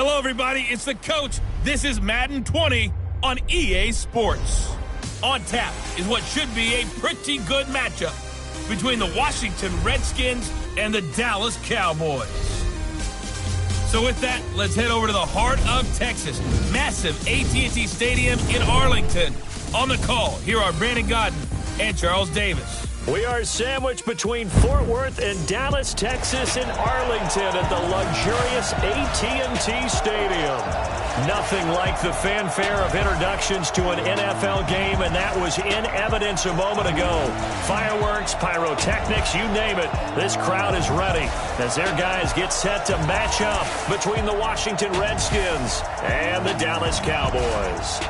Hello, everybody. It's the coach. This is Madden 20 on EA Sports. On tap is what should be a pretty good matchup between the Washington Redskins and the Dallas Cowboys. So with that, let's head over to the heart of Texas. Massive AT&T Stadium in Arlington. On the call, here are Brandon Godden and Charles Davis. We are sandwiched between Fort Worth and Dallas, Texas, in Arlington at the luxurious AT&T Stadium. Nothing like the fanfare of introductions to an NFL game, and that was in evidence a moment ago. Fireworks, pyrotechnics, you name it. This crowd is ready as their guys get set to match up between the Washington Redskins and the Dallas Cowboys.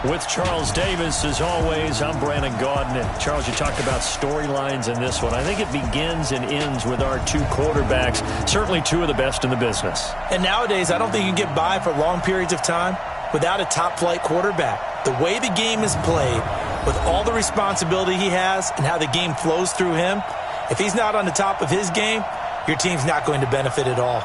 With Charles Davis, as always, I'm Brandon Godden. And Charles, you talked about storylines in this one. I think it begins and ends with our two quarterbacks, certainly two of the best in the business. And nowadays, I don't think you can get by for long periods of time without a top-flight quarterback. The way the game is played, with all the responsibility he has and how the game flows through him, if he's not on the top of his game, your team's not going to benefit at all.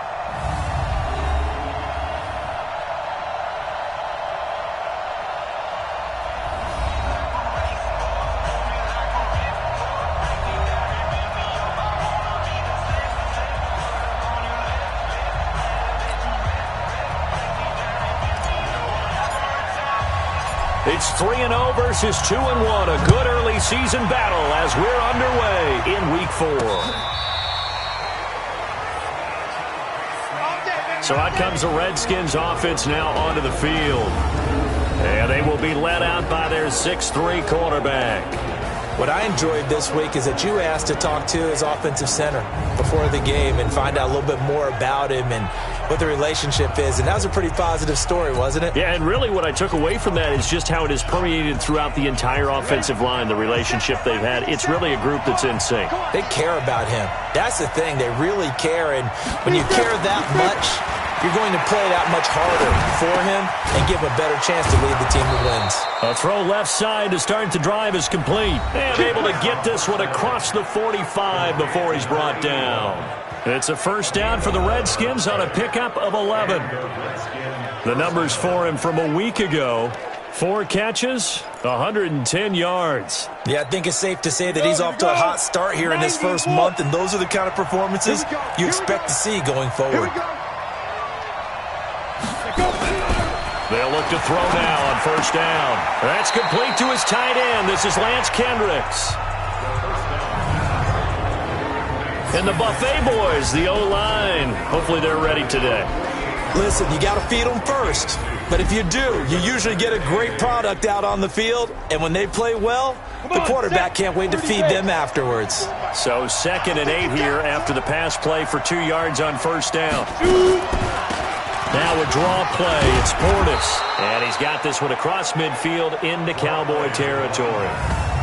It's 3-0 versus 2-1. A good early season battle as we're underway in Week 4. So out comes the Redskins offense now onto the field. And they will be led out by their 6'3 quarterback. What I enjoyed this week is that you asked to talk to his offensive center before the game and find out a little bit more about him and what the relationship is. And that was a pretty positive story, wasn't it? Yeah, and really what I took away from that is just how it is permeated throughout the entire offensive line, the relationship they've had. It's really a group that's in sync. They care about him. That's the thing. They really care. And when you care that much, you're going to play that much harder for him and give him a better chance to lead the team to wins. A throw left side to start the drive is complete. And able to get this one across the 45 before he's brought down. It's a first down for the Redskins on a pickup of 11. The numbers for him from a week ago. 4 catches, 110 yards. Yeah, I think it's safe to say that he's off to a hot start here in his first month, and those are the kind of performances you expect to see going forward. They'll look to throw now on first down. That's complete to his tight end. This is Lance Kendricks. And the Buffet boys, the O-line, hopefully they're ready today. Listen, you got to feed them first. But if you do, you usually get a great product out on the field. And when they play well, the quarterback can't wait to feed them afterwards. So 2nd and 8 here after the pass play for 2 yards on first down. Now a draw play. It's Portis. And he's got this one across midfield into Cowboy territory.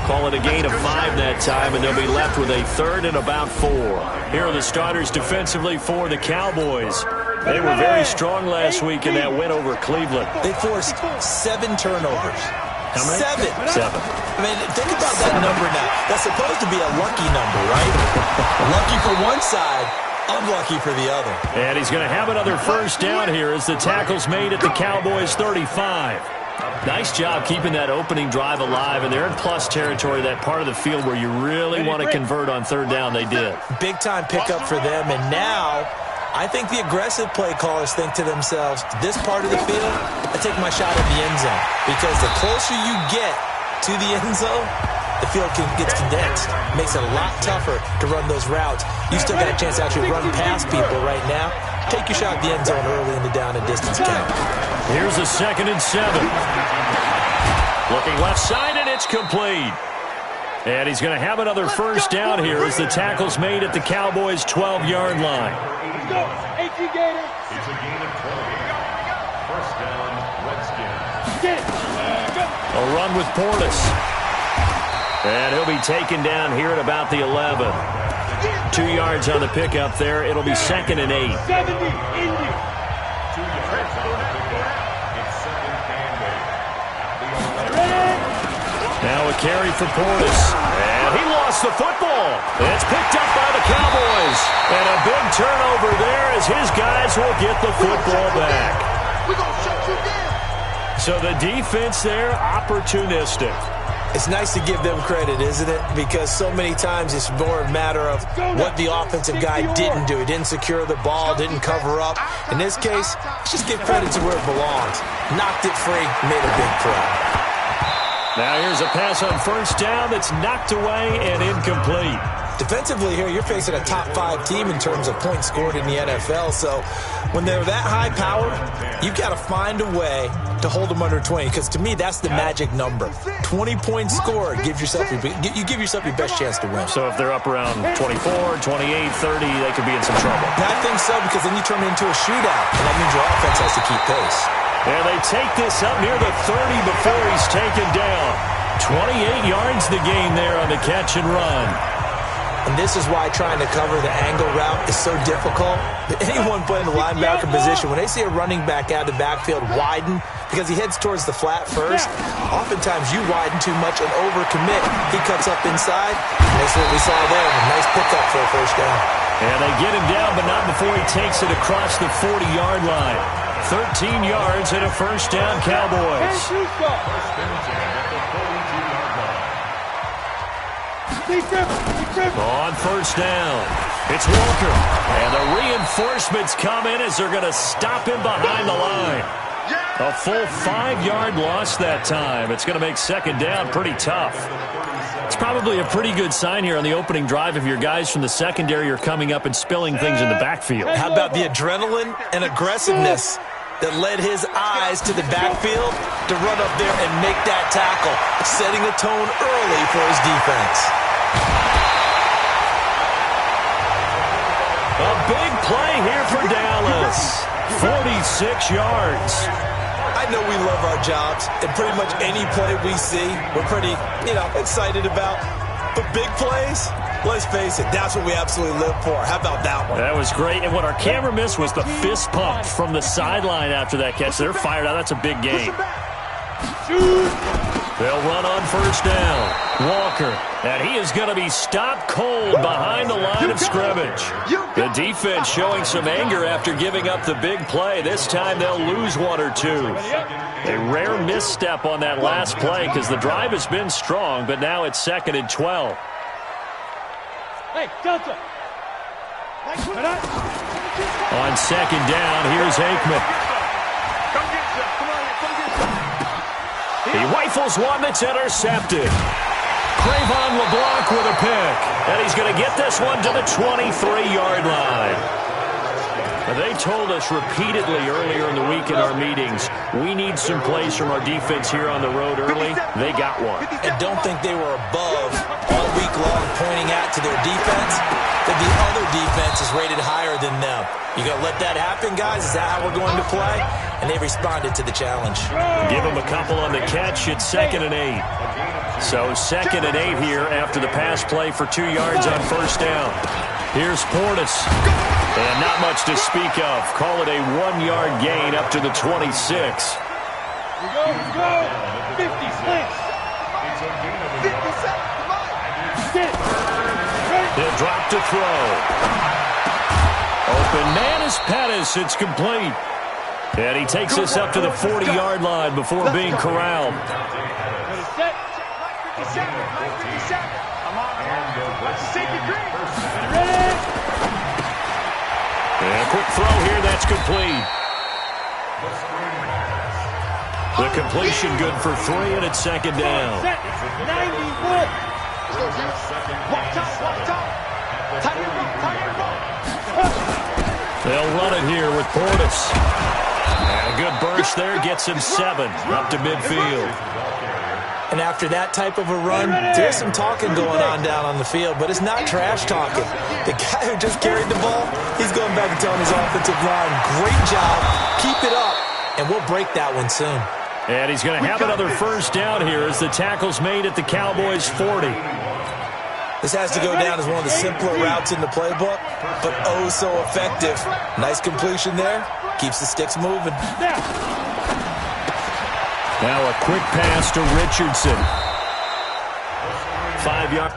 Call it a gain of 5 that time, and they'll be left with a 3rd and about 4. Here are the starters defensively for the Cowboys. They were very strong last week in that win over Cleveland. They forced 7 turnovers. How many? 7. 7. I mean, think about that number now. That's supposed to be a lucky number, right? Lucky for one side, unlucky for the other. And he's going to have another first down here as the tackle's made at the Cowboys' 35. Nice job keeping that opening drive alive, and they're in plus territory, that part of the field where you really want to convert on 3rd down. They did. Big-time pickup for them, and now I think the aggressive play callers think to themselves, this part of the field, I take my shot at the end zone, because the closer you get to the end zone, the field gets condensed. Makes it a lot tougher to run those routes. You still got a chance to actually run past people right now. Take your shot at the end zone early in the down and distance count. Here's a 2nd and 7. Looking left side, and it's complete. And he's going to have another first down here as the tackle's made at the Cowboys' 12-yard line. Let's go. It's a gain of 12. First down, Redskins. A run with Portis. And he'll be taken down here at about the 11. 2 yards on the pickup there. It'll be 2nd and 8. 70, Indy. 2 yards on the pickup. It's 2nd and 8. Now a carry for Portis. And he lost the football. It's picked up by the Cowboys. And a big turnover there as his guys will get the football back. So the defense there, opportunistic. It's nice to give them credit, isn't it? Because so many times it's more a matter of what the offensive guy didn't do. He didn't secure the ball, didn't cover up. In this case, let's just give credit to where it belongs. Knocked it free, made a big play. Now here's a pass on first down that's knocked away and incomplete. Defensively here, you're facing a top 5 team in terms of points scored in the NFL. So when they're that high-powered, you've got to find a way to hold them under 20. Because to me, that's the magic number. 20 points scored, you give yourself your best chance to win. So if they're up around 24, 28, 30, they could be in some trouble. I think so, because then you turn it into a shootout, and that means your offense has to keep pace. And they take this up near the 30 before he's taken down. 28 yards the gain there on the catch and run. And this is why trying to cover the angle route is so difficult. Anyone playing the linebacker position, when they see a running back out of the backfield widen, because he heads towards the flat first, oftentimes you widen too much and overcommit. He cuts up inside, and that's what we saw there. A nice pickup for a first down. And they get him down, but not before he takes it across the 40-yard line. 13 yards and a first down, Cowboys. On first down, it's Walker. And the reinforcements come in as they're going to stop him behind the line. A full 5-yard loss that time. It's going to make second down pretty tough. It's probably a pretty good sign here on the opening drive if your guys from the secondary are coming up and spilling things in the backfield. How about the adrenaline and aggressiveness that led his eyes to the backfield to run up there and make that tackle, setting a tone early for his defense. A big play here for Dallas. 46 yards. I know we love our jobs, and pretty much any play we see, we're pretty, excited about. But big plays, let's face it, that's what we absolutely live for. How about that one? That was great. And what our camera missed was the fist pump from the sideline after that catch. They're fired out. That's a big game. They'll run on first down. Walker, and he is going to be stopped cold behind the line of scrimmage. The defense showing some anger after giving up the big play. This time they'll lose one or two. A rare misstep on that last play because the drive has been strong, but now it's 2nd and 12. Hey, Delta. On second down, here's Aikman. He rifles one that's intercepted. Trayvon LeBlanc with a pick. And he's going to get this one to the 23-yard line. They told us repeatedly earlier in the week in our meetings, we need some plays from our defense here on the road early. They got one. And don't think they were above all week long pointing out to their defense that the other defense is rated higher than them. You going to let that happen, guys? Is that how we're going to play? And they responded to the challenge. Give them a couple on the catch. It's 2nd and 8. So 2nd and 8 here after the pass play for 2 yards on first down. Here's Portis. And not much to speak of. Call it a 1-yard gain up to the 26. We go. 50, please. 57, come on. He'll drop to throw. Open man is Pettis. It's complete. And he takes this up to the 40-yard line before being corralled. Set. 57. Come on. Ready? And a quick throw here. That's complete. The completion good for 3, and it's 2nd down. 91. Watch out. They'll run it here with Portis. And a good burst there gets him 7 up to midfield. And after that type of a run, there's some talking going on down on the field, but it's not trash talking. The guy who just carried the ball, he's going back and telling his offensive line, great job, keep it up, and we'll break that one soon. And he's going to have another first down here as the tackle's made at the Cowboys' 40. This has to go down as one of the simpler routes in the playbook, but oh so effective. Nice completion there. Keeps the sticks moving. Now a quick pass to Richardson. 5 yards.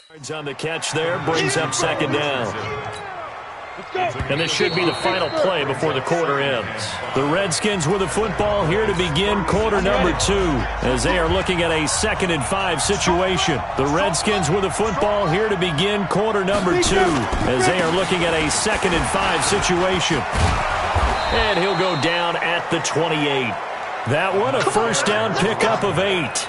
On the catch there, brings up second down. And this should be the final play before the quarter ends. The Redskins with the football here to begin quarter number 2 as they are looking at a 2nd and 5 situation. The Redskins with the football here to begin quarter number 2 as they are looking at a 2nd and 5 situation. And he'll go down at the 28. That one a first down pickup of 8.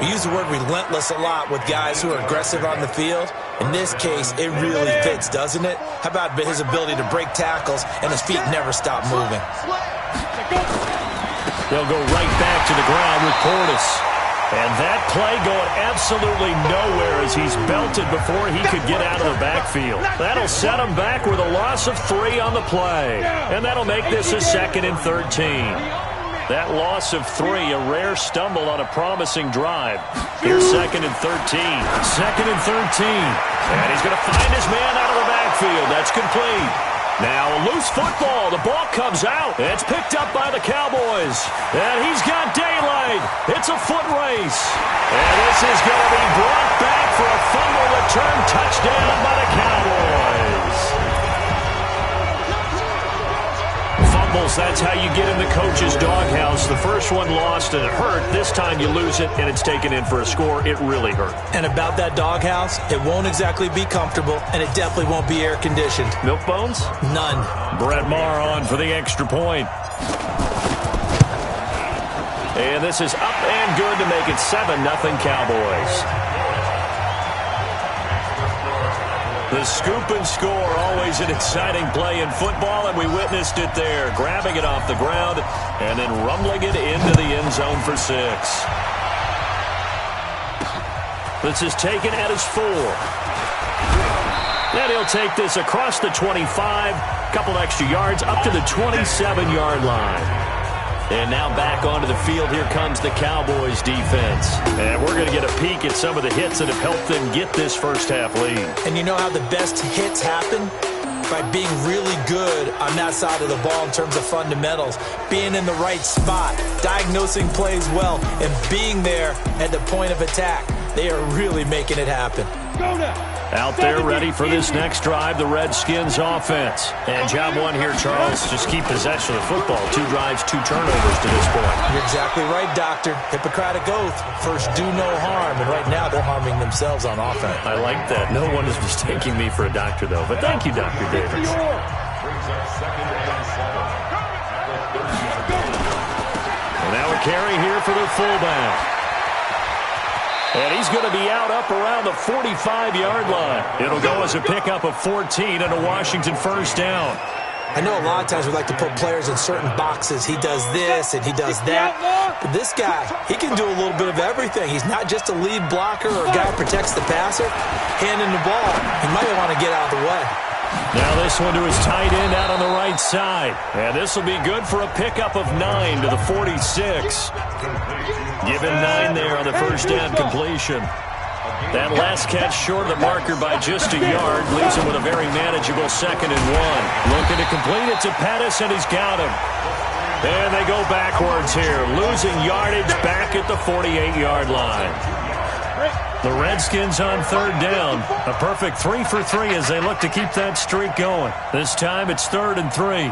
We use the word relentless a lot with guys who are aggressive on the field. In this case, it really fits, doesn't it? How about his ability to break tackles and his feet never stop moving? They'll go right back to the ground with Portis. And that play going absolutely nowhere as he's belted before he could get out of the backfield. That'll set him back with a loss of 3 on the play. And that'll make this a 2nd and 13. That loss of 3, a rare stumble on a promising drive. Here's 2nd and 13. 2nd and 13. And he's going to find his man out of the backfield. That's complete. Now a loose football. The ball comes out. It's picked up by the Cowboys. And he's got daylight. It's a foot race. And this is going to be brought back for a fumble return touchdown by the Cowboys. Fumbles, that's how you get in the coach's doghouse. The first one lost and it hurt. This time you lose it and it's taken in for a score. It really hurt. And about that doghouse, it won't exactly be comfortable, and it definitely won't be air-conditioned. Milk bones? None. Brett Maher on for the extra point. And this is up and good to make it 7-0 Cowboys. The scoop and score, always an exciting play in football, and we witnessed it there. Grabbing it off the ground and then rumbling it into the end zone for 6. This is taken at his 4. Then he'll take this across the 25, couple extra yards up to the 27-yard line. And now back onto the field. Here comes the Cowboys defense. And we're going to get a peek at some of the hits that have helped them get this first half lead. And you know how the best hits happen? By being really good on that side of the ball in terms of fundamentals. Being in the right spot, diagnosing plays well, and being there at the point of attack. They are really making it happen. Out there ready for this next drive, the Redskins offense. And job one here, Charles, just keep possession of the football. 2 drives, 2 turnovers to this point. You're exactly right, Doctor. Hippocratic oath. First, do no harm. And right now, they're harming themselves on offense. I like that. No one is mistaking me for a doctor, though. But thank you, Dr. Davis. And now a carry here for the fullback. And he's going to be out up around the 45-yard line. It'll go as a pickup of 14 and a Washington first down. I know a lot of times we like to put players in certain boxes. He does this and he does that. But this guy, he can do a little bit of everything. He's not just a lead blocker or a guy who protects the passer. Handing the ball, he might want to get out of the way. Now this one to his tight end out on the right side. And this will be good for a pickup of 9 to the 46. Give him 9 there on the first down completion. That last catch short of the marker by just a yard leaves him with a very manageable 2nd and 1. Looking to complete it to Pettis, and he's got him. And they go backwards here, losing yardage back at the 48-yard line. The Redskins on 3rd down. A perfect 3 for 3 as they look to keep that streak going. This time it's 3rd and 3.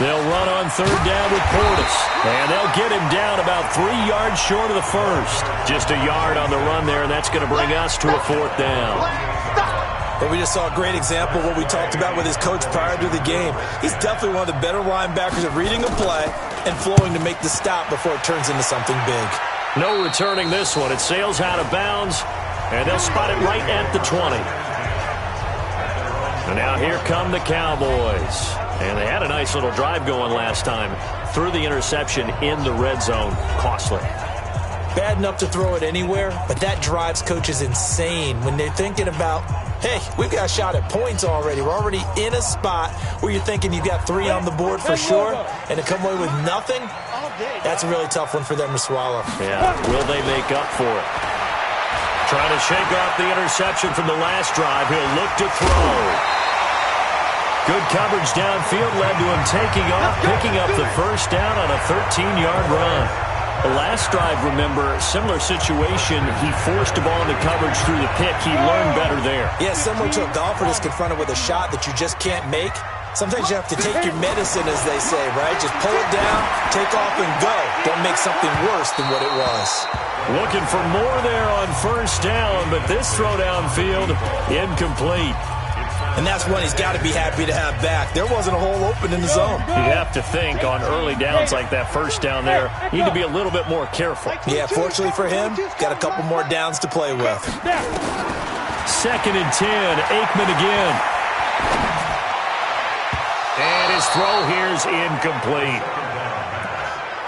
They'll run on 3rd down with Portis. And they'll get him down about 3 yards short of the first. Just a yard on the run there, and that's going to bring us to a 4th down. But we just saw a great example of what we talked about with his coach prior to the game. He's definitely one of the better linebackers at reading a play and flowing to make the stop before it turns into something big. No returning this one. It sails out of bounds, and they'll spot it right at the 20. And now here come the Cowboys. And they had a nice little drive going last time. Threw the interception in the red zone. Costly. Bad enough to throw it anywhere, but that drives coaches insane when they're thinking about, hey, we've got a shot at points already. We're already in a spot where you're thinking you've got 3 on the board for sure, and to come away with nothing, that's a really tough one for them to swallow. Yeah, will they make up for it? Trying to shake off the interception from the last drive. He'll look to throw. Good coverage downfield led to him taking off, picking up the first down on a 13-yard run. The last drive, remember, similar situation. He forced a ball into coverage through the pick. He learned better there. Yeah, similar to a golfer that's confronted with a shot that you just can't make. Sometimes you have to take your medicine, as they say, right? Just pull it down, take off, and go. Don't make something worse than what it was. Looking for more there on first down, but this throw downfield, incomplete. And that's one he's got to be happy to have back. There wasn't a hole open in the zone. You have to think on early downs like that first down there, you need to be a little bit more careful. Yeah, fortunately for him, got a couple more downs to play with. 2nd and 10, Aikman again. And his throw here is incomplete.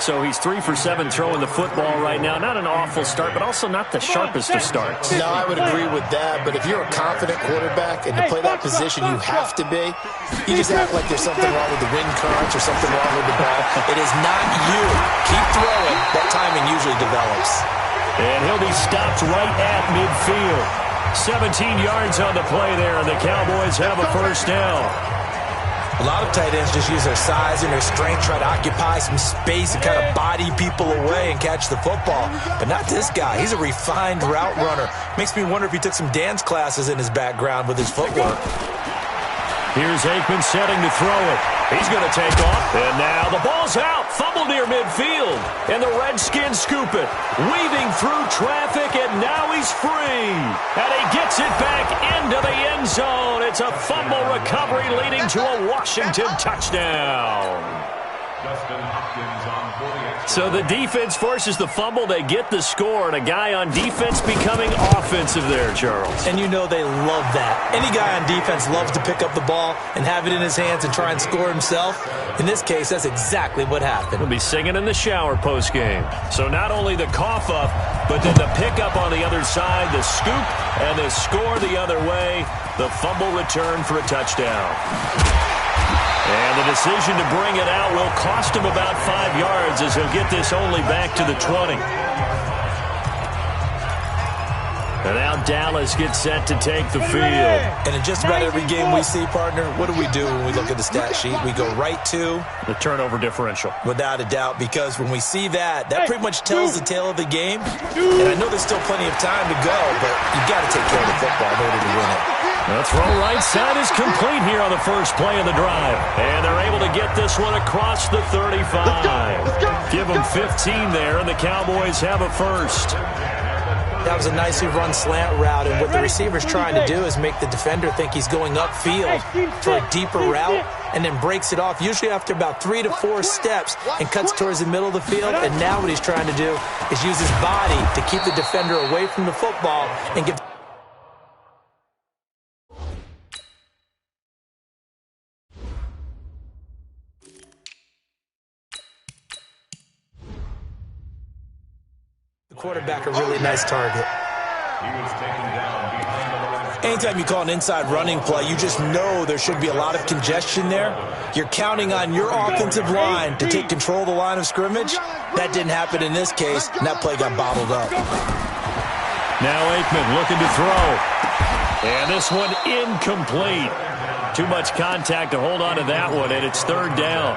So he's 3 for 7 throwing the football right now. Not an awful start, but also not the sharpest of starts. No, I would agree with that. But if you're a confident quarterback and to play that position, you have to be. You just act like there's something wrong with the wind currents or something wrong with the ball. It is not you. Keep throwing. That timing usually develops. And he'll be stopped right at midfield. 17 yards on the play there, and the Cowboys have a first down. A lot of tight ends just use their size and their strength, try to occupy some space and kind of body people away and catch the football. But not this guy. He's a refined route runner. Makes me wonder if he took some dance classes in his background with his footwork. Here's Aikman setting to throw it. He's going to take off. And now the ball's out. Fumble near midfield. And the Redskins scoop it. Weaving through traffic, and now he's free. And he gets it back into the end zone. It's a fumble recovery leading to a Washington touchdown. So the defense forces the fumble. They get the score, and a guy on defense becoming offensive there, Charles. And you know they love that. Any guy on defense loves to pick up the ball and have it in his hands and try and score himself. In this case, that's exactly what happened. He'll be singing in the shower postgame. So not only the cough up, but then the pickup on the other side, the scoop, and the score the other way. The fumble return for a touchdown. And the decision to bring it out will cost him about 5 yards as he'll get this only back to the 20. And now Dallas gets set to take the field. And in just about every game we see, partner, what do we do when we look at the stat sheet? We go right to the turnover differential. Without a doubt, because when we see that pretty much tells the tale of the game. And I know there's still plenty of time to go, but you've got to take care of the football in order to win it. The throw right side is complete here on the first play of the drive. And they're able to get this one across the 35. Give them 15 there, and the Cowboys have a first. That was a nicely run slant route, and what the receiver's trying to do is make the defender think he's going upfield for a deeper route and then breaks it off, usually after about 3 to 4 steps, and cuts towards the middle of the field. And now what he's trying to do is use his body to keep the defender away from the football and give... quarterback a really nice target. Anytime you call an inside running play, you just know there should be a lot of congestion there. You're counting on your offensive line to take control of the line of scrimmage. That didn't happen in this case, and that play got bottled up. Now Aikman looking to throw. And this one incomplete. Too much contact to hold on to that one, and it's 3rd down.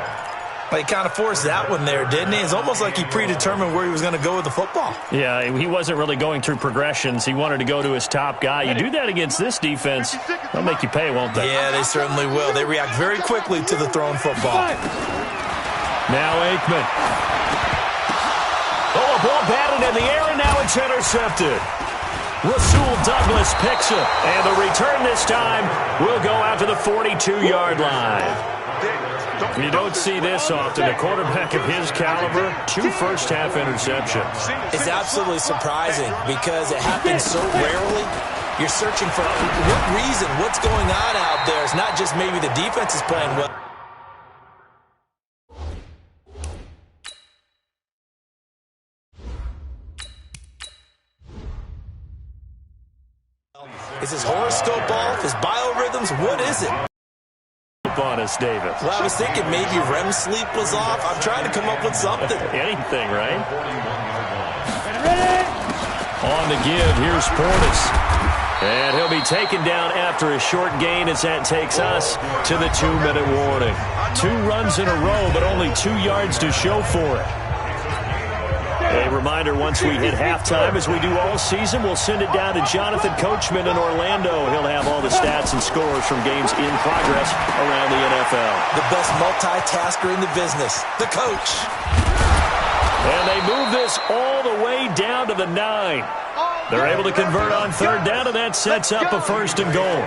He kind of forced that one there, didn't he? It's almost like he predetermined where he was going to go with the football. Yeah, he wasn't really going through progressions. He wanted to go to his top guy. You do that against this defense, they'll make you pay, won't they? Yeah, they certainly will. They react very quickly to the thrown football. Now Aikman. Oh, a ball batted in the air, and now it's intercepted. Rasul Douglas picks it, and the return this time will go out to the 42-yard line. You don't see this often. A quarterback of his caliber, 2 first-half interceptions. It's absolutely surprising because it happens so rarely. You're searching for what reason, what's going on out there. It's not just maybe the defense is playing well. Is his horoscope off? His biorhythms? What is it? On us, David. Well, I was thinking maybe REM sleep was off. I'm trying to come up with something. Anything, right? On the give, here's Portis. And he'll be taken down after a short gain as that takes us to the 2-minute warning. 2 runs in a row, but only 2 yards to show for it. A reminder, once we hit halftime, as we do all season, we'll send it down to Jonathan Coachman in Orlando. He'll have all the stats and scores from games in progress around the NFL. The best multitasker in the business, the coach. And they move this all the way down to the 9. They're able to convert on third down, and that sets up a 1st and goal.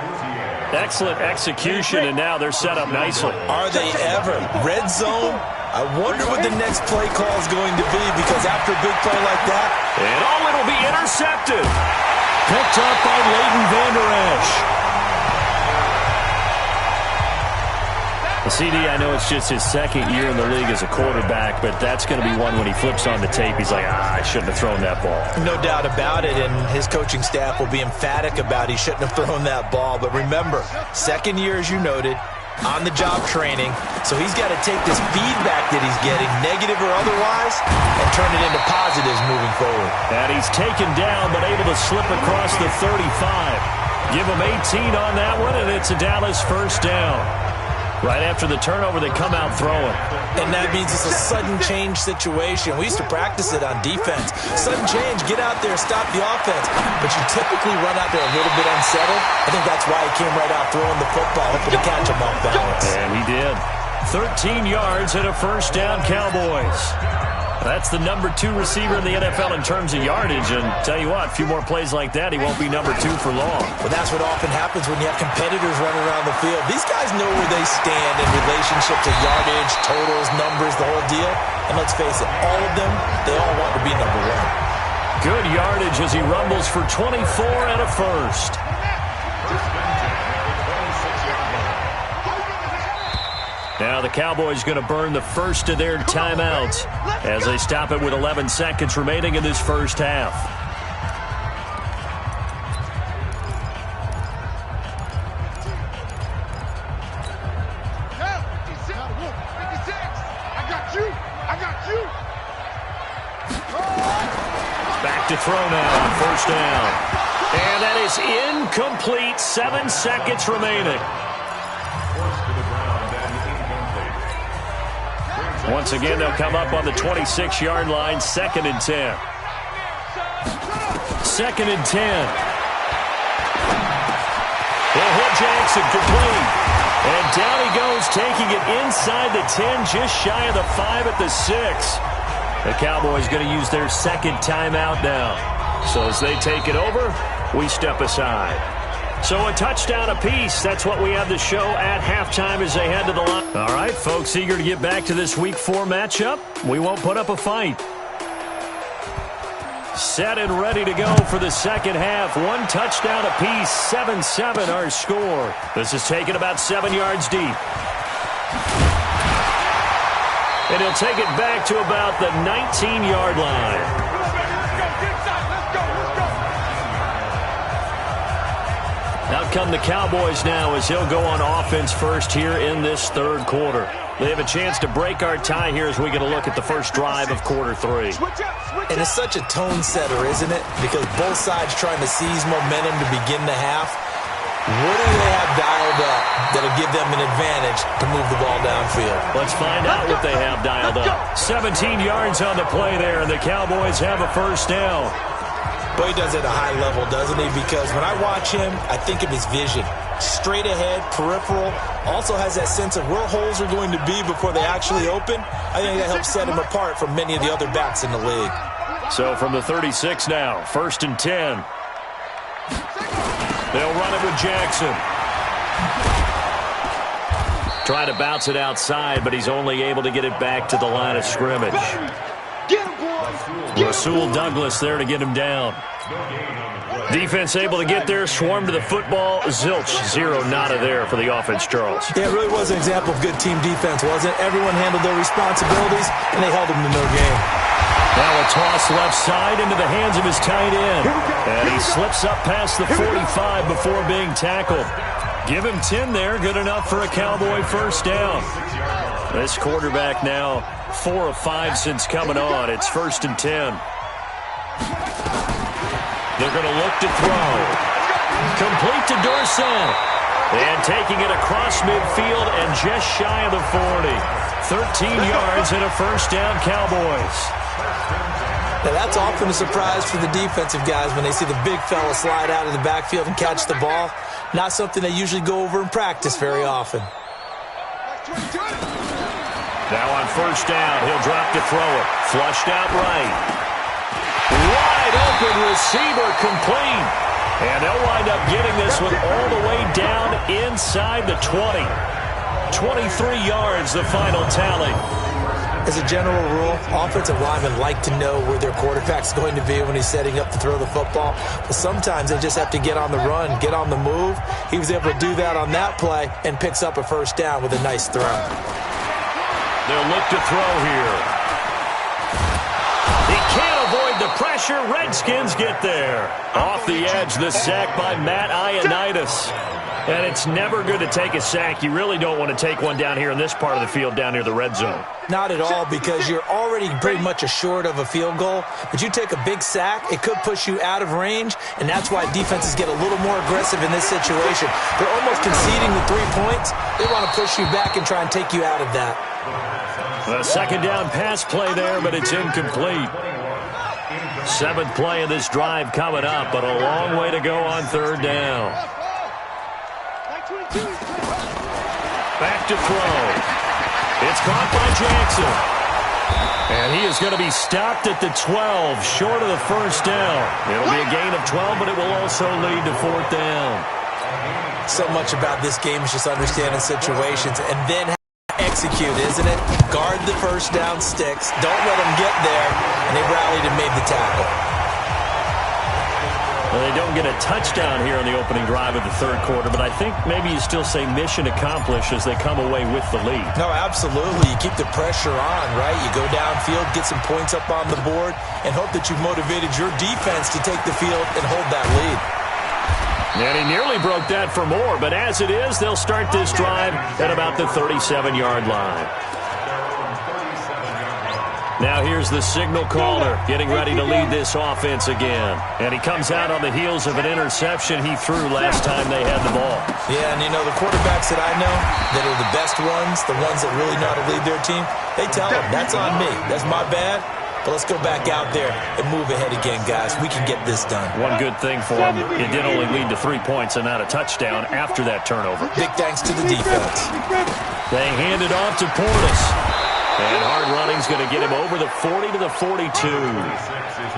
Excellent execution, and now they're set up nicely. Are they ever? Red zone? I wonder what the next play call is going to be, because after a big play like that... And it'll be intercepted. Picked up by Leighton Vander Esch. CD, I know it's just his 2nd year in the league as a quarterback, but that's going to be one when he flips on the tape. He's like, I shouldn't have thrown that ball. No doubt about it, and his coaching staff will be emphatic about he shouldn't have thrown that ball. But remember, 2nd year, as you noted, on-the-job training, so he's got to take this feedback that he's getting, negative or otherwise, and turn it into positives moving forward. And he's taken down, but able to slip across the 35. Give him 18 on that one, and it's a Dallas 1st down. Right after the turnover, they come out throwing. And that means it's a sudden change situation. We used to practice it on defense. Sudden change, get out there, stop the offense. But you typically run out there a little bit unsettled. I think that's why he came right out throwing the football, hoping to catch him off balance. And he did. 13 yards and a 1st down, Cowboys. That's the number 2 receiver in the NFL in terms of yardage. And tell you what, a few more plays like that, he won't be number 2 for long. Well, that's what often happens when you have competitors running around the field. These guys know where they stand in relationship to yardage, totals, numbers, the whole deal. And let's face it, all of them, they all want to be number 1. Good yardage as he rumbles for 24 and a 1st. Now the Cowboys going to burn the first of their timeouts as they stop it with 11 seconds remaining in this first half. Back to throw now on 1st down. And that is incomplete. 7 seconds remaining. Once again, they'll come up on the 26-yard line, 2nd and 10. 2nd and 10. They'll hit Jackson, complete. And down he goes, taking it inside the 10, just shy of the 5 at the 6. The Cowboys going to use their 2nd timeout now. So as they take it over, we step aside. So a touchdown apiece. That's what we have to show at halftime as they head to the line. All right, folks, eager to get back to this Week 4 matchup. We won't put up a fight. Set and ready to go for the 2nd half. 1 touchdown apiece, 7-7 our score. This is taken about 7 yards deep. And he'll take it back to about the 19-yard line. Out come the Cowboys now as he'll go on offense first here in this 3rd quarter. They have a chance to break our tie here as we get a look at the first drive of quarter 3. And it's such a tone setter, isn't it? Because both sides trying to seize momentum to begin the half. What do they have dialed up that'll give them an advantage to move the ball downfield? Let's find out what they have dialed up. 17 yards on the play there, and the Cowboys have a 1st down. But he does it at a high level, doesn't he? Because when I watch him, I think of his vision. Straight ahead, peripheral. Also has that sense of where holes are going to be before they actually open. I think that helps set him apart from many of the other backs in the league. So from the 36 now, 1st and 10. They'll run it with Jackson. Trying to bounce it outside, but he's only able to get it back to the line of scrimmage. Rasul Douglas there to get him down. Defense able to get there, swarm to the football. Zilch, 0 nada there for the offense, Charles. Yeah, it really was an example of good team defense, wasn't it? Everyone handled their responsibilities, and they held them to no gain. Now a toss left side into the hands of his tight end. And he slips up past the 45 before being tackled. Give him 10 there, good enough for a Cowboy 1st down. This quarterback now 4 of 5 since coming on. It's 1st and 10. They're going to look to throw. Complete to Dorsett. And taking it across midfield and just shy of the 40. 13 yards and a 1st down, Cowboys. Now, that's often a surprise for the defensive guys when they see the big fella slide out of the backfield and catch the ball. Not something they usually go over in practice very often. Now on first down, he'll drop to throw it. Flushed out right. Wide open receiver complete. And they'll wind up getting this one all the way down inside the 20. 23 yards, the final tally. As a general rule, offensive linemen like to know where their quarterback's going to be when he's setting up to throw the football. But sometimes they just have to get on the run, get on the move. He was able to do that on that play and picks up a first down with a nice throw. They'll look to throw here. He can't avoid the pressure. Redskins get there. Off the edge, the sack by Matt Ioannidis. And it's never good to take a sack. You really don't want to take one down here in this part of the field down near the red zone. Not at all, because you're already pretty much assured of a field goal. But you take a big sack, it could push you out of range, and that's why defenses get a little more aggressive in this situation. They're almost conceding the 3 points. They want to push you back and try and take you out of that. A second down pass play there, but it's incomplete. 7th play of this drive coming up, but a long way to go on third down. Back to throw. It's caught by Jackson. And he is going to be stopped at the 12, short of the first down. It'll be a gain of 12, but it will also lead to 4th down. So much about this game is just understanding situations and then execute, isn't it? Guard the first down sticks. Don't let them get there. And they rallied and made the tackle. Well, they don't get a touchdown here on the opening drive of the third quarter, but I think maybe you still say mission accomplished as they come away with the lead. No, absolutely. You keep the pressure on, right? You go downfield, get some points up on the board, and hope that you've motivated your defense to take the field and hold that lead. And he nearly broke that for more, but as it is, they'll start this drive at about the 37-yard line. Now here's the signal caller getting ready to lead this offense again. And he comes out on the heels of an interception he threw last time they had the ball. Yeah, and you know, the quarterbacks that I know that are the best ones, the ones that really know how to lead their team, they tell them, that's on me. That's my bad. But let's go back out there and move ahead again, guys. We can get this done. One good thing for him, it did only lead to 3 points and not a touchdown after that turnover. Big thanks to the defense. They hand it off to Portis. And hard running's going to get him over the 40 to the 42.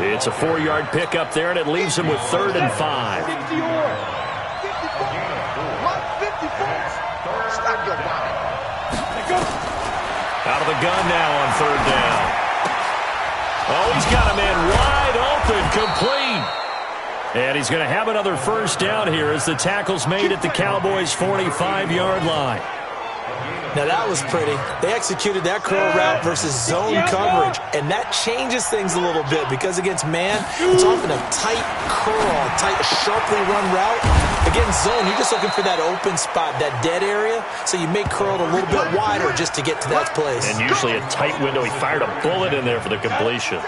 It's a 4-yard pickup there, and it leaves him with 3rd and 5. Out of the gun now on 3rd down. Oh, he's got a man wide open, complete. And he's going to have another first down here as the tackle's made at the Cowboys' 45-yard line. Now, that was pretty. They executed that curl route versus zone coverage, and that changes things a little bit because against man, it's often a tight curl, tight, sharply run route. Against zone, you're just looking for that open spot, that dead area, so you make curl a little bit wider just to get to that place. And usually a tight window. He fired a bullet in there for the completion.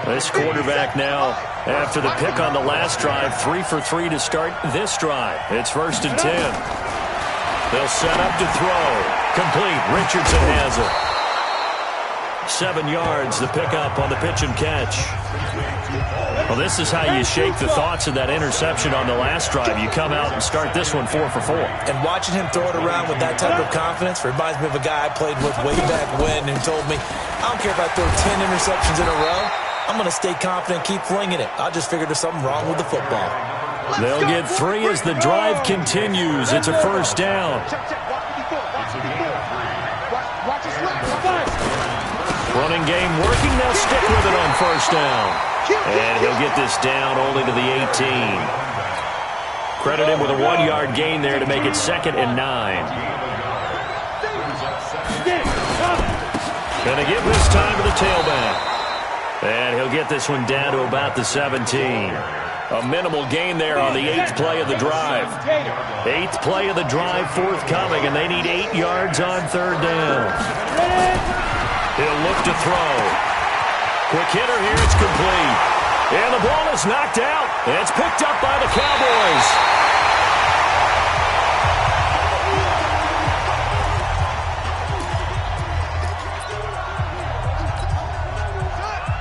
This quarterback now, after the pick on the last drive, 3 for 3 to start this drive. It's 1st and 10. They'll set up to throw. Complete. Richardson has it. 7 yards, the pickup on the pitch and catch. Well, this is how you shake the thoughts of that interception on the last drive. You come out and start this one 4 for 4. And watching him throw it around with that type of confidence reminds me of a guy I played with way back when who told me, I don't care if I throw 10 interceptions in a row. I'm going to stay confident, keep flinging it. I just figured there's something wrong with the football. They'll get 3 as the drive continues. It's a first down. Running game working. They'll stick with it on first down. And he'll get this down only to the 18. Credit him with a 1-yard gain there to make it 2nd and 9. Gonna give this time to the tailback. And he'll get this one down to about the 17. A minimal gain there on the 8th play of the drive. 8th play of the drive forthcoming, and they need 8 yards on third down. He'll look to throw. Quick hitter here, it's complete. And the ball is knocked out. It's picked up by the Cowboys.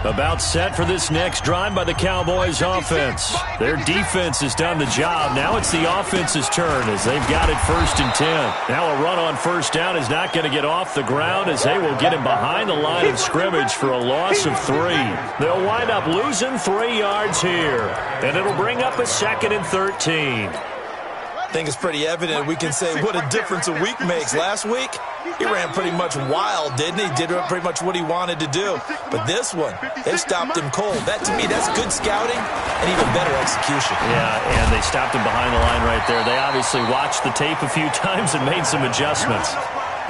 About set for this next drive by the Cowboys offense. Their defense has done the job. Now it's the offense's turn as they've got it 1st and 10. Now a run on 1st down is not going to get off the ground as they will get him behind the line of scrimmage for a loss of 3. They'll wind up losing 3 yards here, and it'll bring up a 2nd and 13. I think it's pretty evident we can say what a difference a week makes. Last week, he ran pretty much wild, didn't he? Did pretty much what he wanted to do. But this one, they stopped him cold. That, to me, that's good scouting and even better execution. Yeah, and they stopped him behind the line right there. They obviously watched the tape a few times and made some adjustments.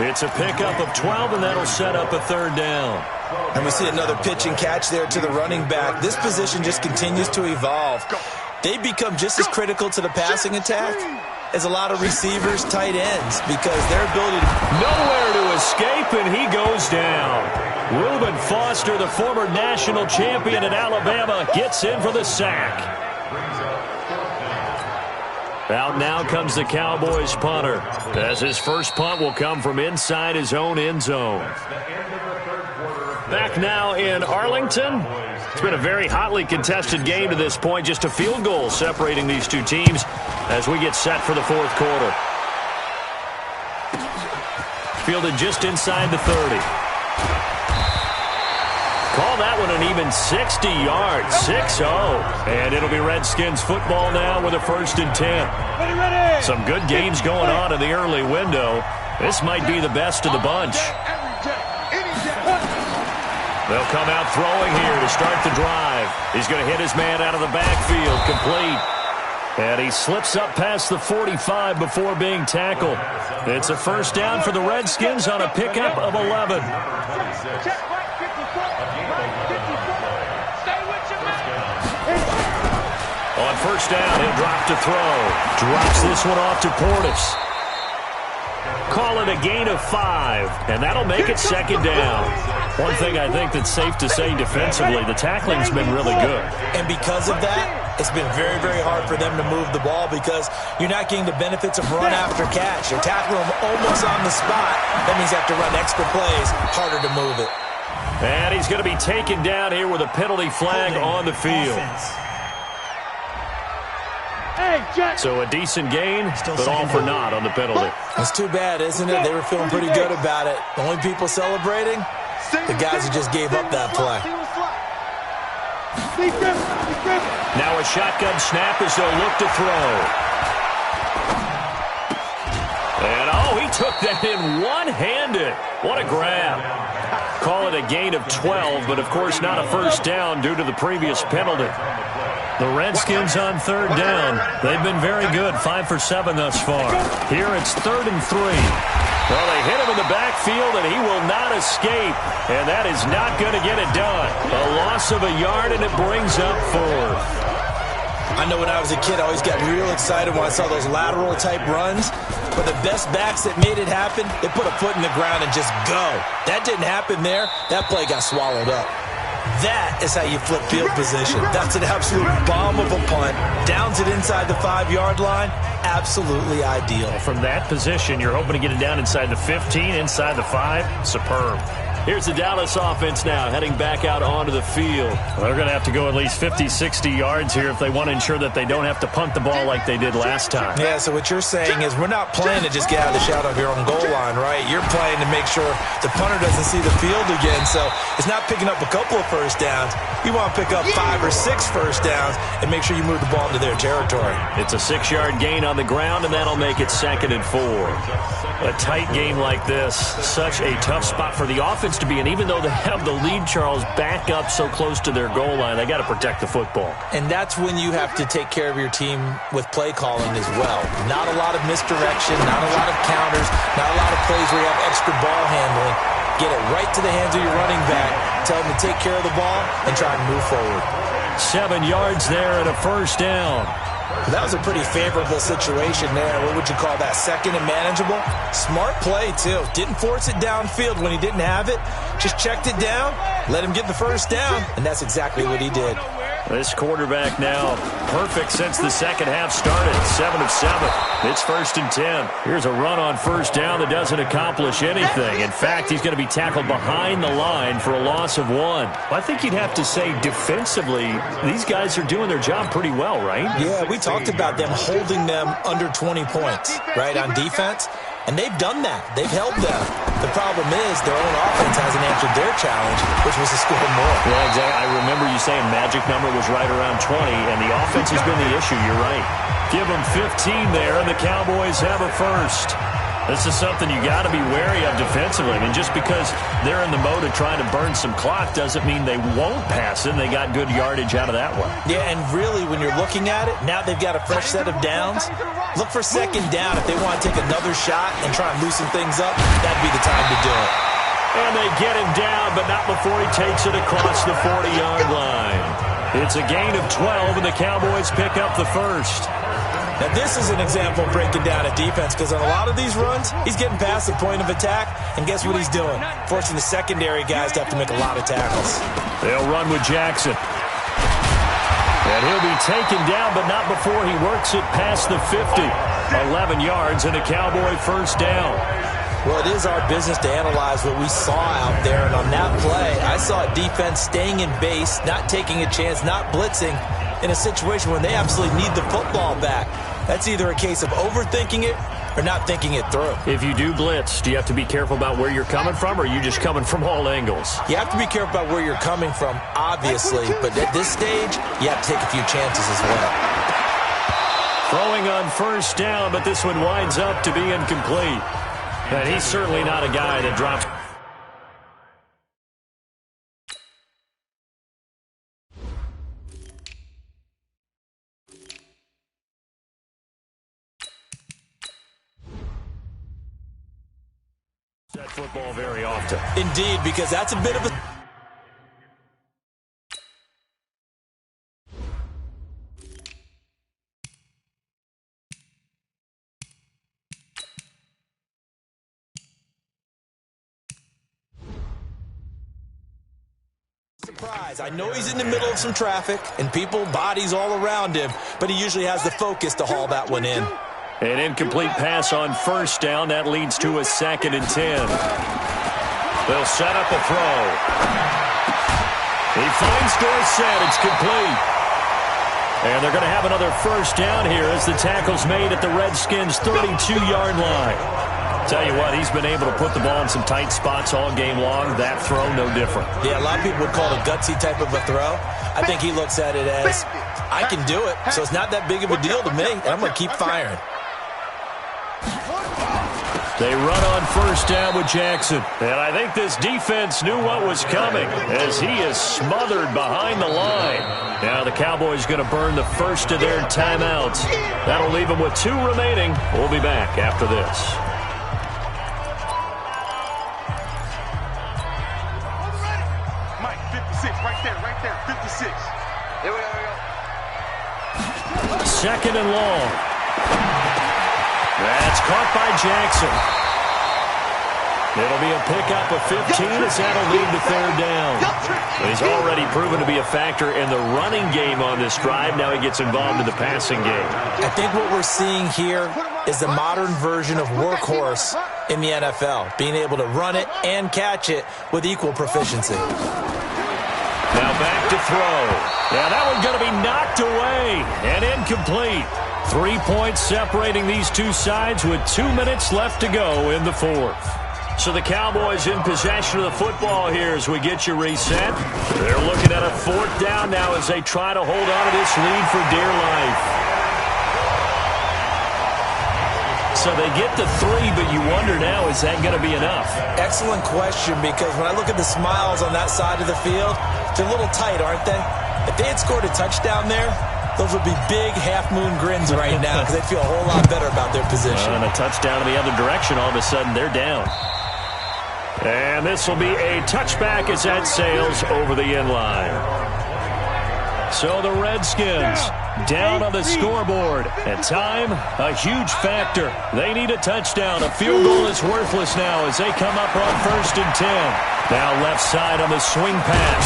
It's a pickup of 12, and that'll set up a 3rd down. And we see another pitch and catch there to the running back. This position just continues to evolve. They become just as critical to the passing attack as a lot of receivers, tight ends, because their ability to... Nowhere to escape, and he goes down. Reuben Foster, the former national champion at Alabama, gets in for the sack. Out now comes the Cowboys punter, as his first punt will come from inside his own end zone. Back now in Arlington. It's been a very hotly contested game to this point. Just a field goal separating these two teams as we get set for the 4th quarter. Fielded just inside the 30. Call that one an even 60 yards, 6-0. And it'll be Redskins football now with a 1st and 10. Some good games going on in the early window. This might be the best of the bunch. They'll come out throwing here to start the drive. He's going to hit his man out of the backfield, complete. And he slips up past the 45 before being tackled. It's a 1st down for the Redskins on a pickup of 11. On 1st down, he'll drop to throw. Drops this one off to Portis. Call it a gain of 5, and that'll make it 2nd down. One thing I think that's safe to say defensively, the tackling's been really good. And because of that, it's been very, very hard for them to move the ball because you're not getting the benefits of run after catch. You're tackling them almost on the spot. That means you have to run extra plays, harder to move it. And he's going to be taken down here with a penalty flag on the field. So a decent gain, but all for naught on the penalty. It's too bad, isn't it? They were feeling pretty good about it. The only people celebrating, the guys who just gave up that play. Now a shotgun snap as they'll look to throw. And, oh, he took that in one-handed. What a grab. Call it a gain of 12, but, of course, not a 1st down due to the previous penalty. The Redskins on 3rd down. They've been very good, 5 for 7 thus far. Here it's 3rd and 3. Well, they hit him in the backfield, and he will not escape. And that is not going to get it done. A loss of a yard, and it brings up 4th. I know when I was a kid, I always got real excited when I saw those lateral-type runs. But the best backs that made it happen, they put a foot in the ground and just go. That didn't happen there. That play got swallowed up. That is how you flip field position. That's an absolute bomb of a punt. Downs it inside the 5-yard line. Absolutely ideal. From that position, you're hoping to get it down inside the 15, inside the 5. Superb. Here's the Dallas offense now, heading back out onto the field. Well, they're going to have to go at least 50, 60 yards here if they want to ensure that they don't have to punt the ball like they did last time. Yeah, so what you're saying is we're not playing to just get out of the shadow of your own goal line, right? You're playing to make sure the punter doesn't see the field again. So it's not picking up a couple of 1st downs. You want to pick up 5 or 6 1st downs and make sure you move the ball into their territory. It's a 6-yard gain on the ground, and that'll make it 2nd and 4. A tight game like this, such a tough spot for the offense to be in. Even though they have the lead, Charles, back up so close to their goal line, they got to protect the football. And that's when you have to take care of your team with play calling as well. Not a lot of misdirection, not a lot of counters, not a lot of plays where you have extra ball handling. Get it right to the hands of your running back, tell them to take care of the ball, and try and move forward. 7 yards there and a 1st down. That was a pretty favorable situation there. What would you call that? 2nd and manageable? Smart play, too. Didn't force it downfield when he didn't have it. Just checked it down, let him get the 1st down, and that's exactly what he did. This quarterback now perfect since the second half started. 7 of 7. It's 1st and 10. Here's a run on first down that doesn't accomplish anything. In fact, he's going to be tackled behind the line for a loss of 1. I think you'd have to say defensively, these guys are doing their job pretty well, right? Yeah, we talked about them holding them under 20 points, right, on defense. And they've done that. They've held them. The problem is their own offense hasn't answered their challenge, which was to score more. Yeah, exactly. I remember you saying magic number was right around 20, and the offense has been the issue. You're right. Give them 15 there, and the Cowboys have a first. This is something you got to be wary of defensively. I mean, just because they're in the mode of trying to burn some clock doesn't mean they won't pass it, and they got good yardage out of that one. Yeah, and really, when you're looking at it, now they've got a fresh set of downs. Look for second down. If they want to take another shot and try and loosen things up, that'd be the time to do it. And they get him down, but not before he takes it across the 40-yard line. It's a gain of 12, and the Cowboys pick up the first. Now, this is an example of breaking down a defense, because on a lot of these runs, he's getting past the point of attack, and guess what he's doing? Forcing the secondary guys to have to make a lot of tackles. They'll run with Jackson. And he'll be taken down, but not before he works it past the 50. 11 yards and a Cowboy first down. Well, it is our business to analyze what we saw out there, and on that play, I saw a defense staying in base, not taking a chance, not blitzing, in a situation when they absolutely need the football back. That's either a case of overthinking it or not thinking it through. If you do blitz, do you have to be careful about where you're coming from, or are you just coming from all angles? You have to be careful about where you're coming from, obviously, but at this stage, you have to take a few chances as well. Throwing on first down, but this one winds up to be incomplete. And he's certainly not a guy that drops. That football very often. Indeed, because that's a bit of a... surprise. I know he's in the middle of some traffic and people, bodies all around him, but he usually has the focus to haul that one in. An incomplete pass on first down. That leads to a 2nd and 10. They'll set up a throw. He finds Dorsett. It's complete. And they're going to have another first down here as the tackle's made at the Redskins' 32-yard line. Tell you what, he's been able to put the ball in some tight spots all game long. That throw, no different. Yeah, a lot of people would call it a gutsy type of a throw. I think he looks at it as, I can do it, so it's not that big of a deal to me, and I'm going to keep firing. They run on first down with Jackson. And I think this defense knew what was coming as he is smothered behind the line. Now the Cowboys going to burn the first of their timeouts. That'll leave them with 2 remaining. We'll be back after this. Mike, 56, right there, 56. Here we go. 2nd and long. That's caught by Jackson. It'll be a pickup of 15 as that'll lead to 3rd down. He's already proven to be a factor in the running game on this drive. Now he gets involved in the passing game. I think what we're seeing here is the modern version of workhorse in the NFL, being able to run it and catch it with equal proficiency. Now back to throw. Yeah, that one's going to be knocked away and incomplete. 3 points separating these two sides with 2 minutes left to go in the 4th. So the Cowboys in possession of the football here as we get you reset. They're looking at a 4th down now as they try to hold on to this lead for dear life. So they get to 3, but you wonder now, is that going to be enough? Excellent question, because when I look at the smiles on that side of the field, they're a little tight, aren't they? If they had scored a touchdown there, those would be big half-moon grins right now because they'd feel a whole lot better about their position. And a touchdown in the other direction, all of a sudden they're down. And this will be a touchback as that sails over the end line. So the Redskins down on the scoreboard. At time, a huge factor. They need a touchdown. A field goal is worthless now as they come up on 1st and 10. Now left side on the swing pass.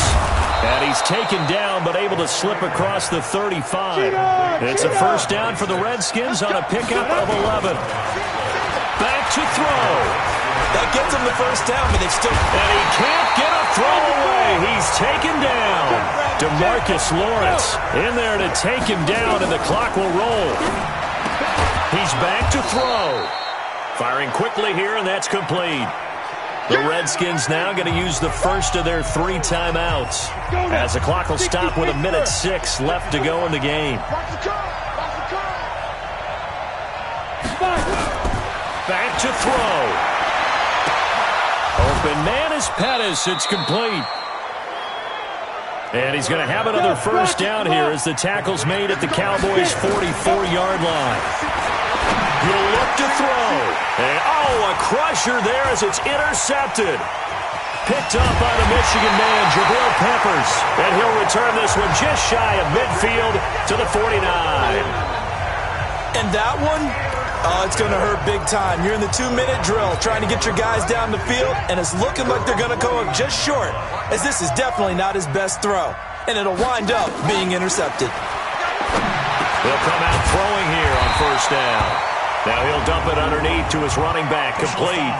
And he's taken down, but able to slip across the 35. It's a first down for the Redskins on a pickup of 11. Back to throw. That gets him the first down, but they still... And he can't get a throw away. He's taken down. DeMarcus Lawrence in there to take him down, and the clock will roll. He's back to throw. Firing quickly here, and that's complete. The Redskins now going to use the first of their 3 timeouts, as the clock will stop with 1:06 left to go in the game. Back to throw. Open man is Pettis. It's complete. And he's going to have another first down here as the tackle's made at the Cowboys' 44-yard line. He'll look to throw. And, a crusher there as it's intercepted. Picked up by the Michigan man, Jabril Peppers. And he'll return this one just shy of midfield to the 49. And that one, it's going to hurt big time. You're in the 2-minute drill trying to get your guys down the field, and it's looking like they're going to go up just short, as this is definitely not his best throw. And it'll wind up being intercepted. He'll come out throwing here on first down. Now he'll dump it underneath to his running back, complete.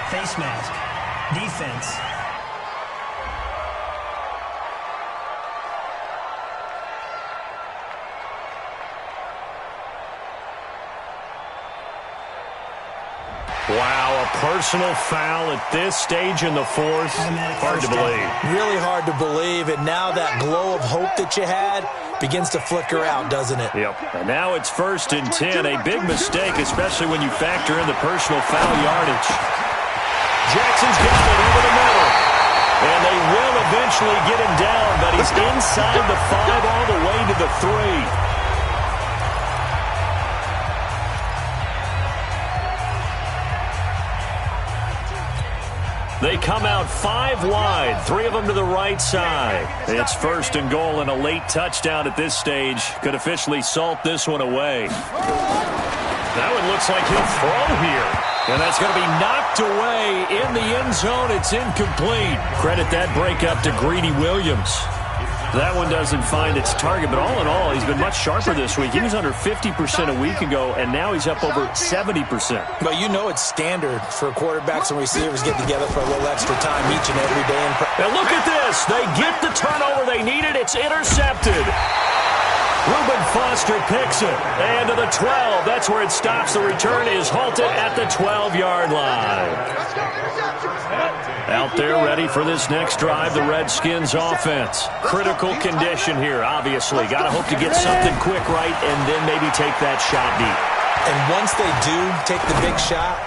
Face mask. Defense. Wow, a personal foul at this stage in the fourth. Hard to believe. Really hard to believe, and now that glow of hope that you had begins to flicker out, doesn't it? Yep. And now it's 1st and 10. A big mistake, especially when you factor in the personal foul yardage. Jackson's got it over the middle. And they will eventually get him down, but he's inside the 5 all the way to the 3. They come out 5 wide, 3 of them to the right side. It's 1st and goal, and a late touchdown at this stage could officially salt this one away. That one looks like he'll throw here. And that's going to be knocked away in the end zone. It's incomplete. Credit that breakup to Greedy Williams. That one doesn't find its target, but all in all, he's been much sharper this week. He was under 50% a week ago, and now he's up over 70%. But you know it's standard for quarterbacks and receivers getting together for a little extra time each and every day. And look at this. They get the turnover they needed. It's intercepted. Reuben Foster picks it. And to the 12. That's where it stops. The return is halted at the 12-yard line. Out there ready for this next drive, the Redskins offense. Critical condition here, obviously. Got to hope to get something quick right and then maybe take that shot deep. And once they do take the big shot,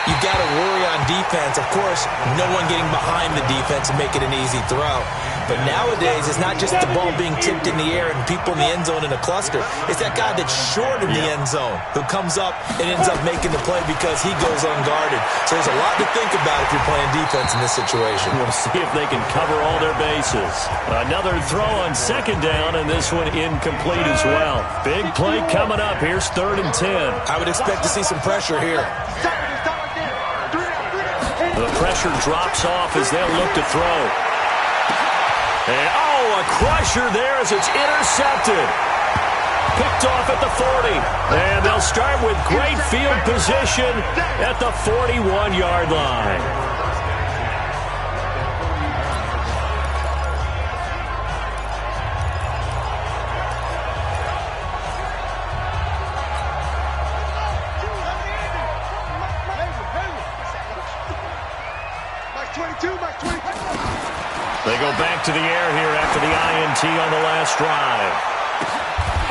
you got to worry on defense. Of course, no one getting behind the defense and make it an easy throw. But nowadays, it's not just the ball being tipped in the air and people in the end zone in a cluster. It's that guy that's short in the end zone who comes up and ends up making the play because he goes unguarded. So there's a lot to think about if you're playing defense in this situation. We'll see if they can cover all their bases. Another throw on 2nd down, and this one incomplete as well. Big play coming up. Here's 3rd and 10. I would expect to see some pressure here. The pressure drops off as they'll look to throw. And, a crusher there as it's intercepted. Picked off at the 40. And they'll start with great field position at the 41-yard line. They go back to the air here after the INT on the last drive.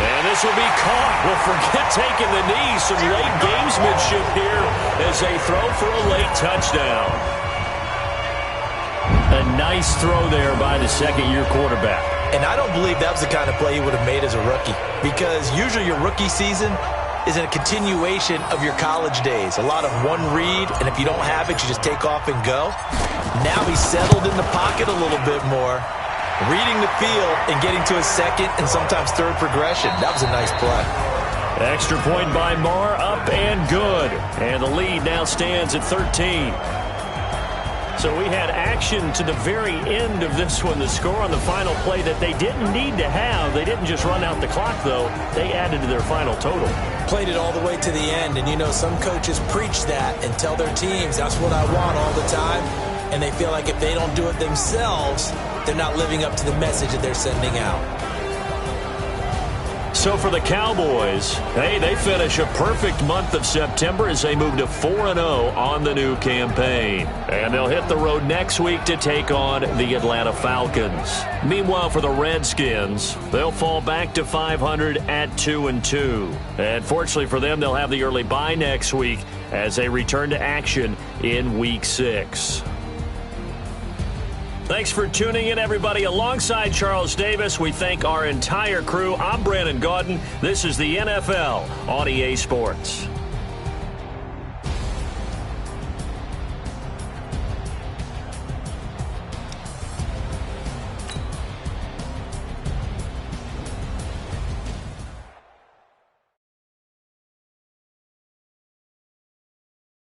And this will be caught. Well, forget taking the knee. Some late gamesmanship here as they throw for a late touchdown. A nice throw there by the second-year quarterback. And I don't believe that was the kind of play he would have made as a rookie, because usually your rookie season is a continuation of your college days. A lot of one read, and if you don't have it, you just take off and go. Now he's settled in the pocket a little bit more, reading the field and getting to his 2nd and sometimes 3rd progression. That was a nice play. Extra point by Marr, up and good. And the lead now stands at 13. So we had action to the very end of this one. The score on the final play that they didn't need to have. They didn't just run out the clock, though. They added to their final total. Played it all the way to the end. And, you know, some coaches preach that and tell their teams, that's what I want all the time. And they feel like if they don't do it themselves, they're not living up to the message that they're sending out. So for the Cowboys, hey, they finish a perfect month of September as they move to 4-0 on the new campaign. And they'll hit the road next week to take on the Atlanta Falcons. Meanwhile, for the Redskins, they'll fall back to 500 at 2-2. And fortunately for them, they'll have the early bye next week as they return to action in Week 6. Thanks for tuning in, everybody. Alongside Charles Davis, we thank our entire crew. I'm Brandon Gaudin. This is the NFL on EA Sports.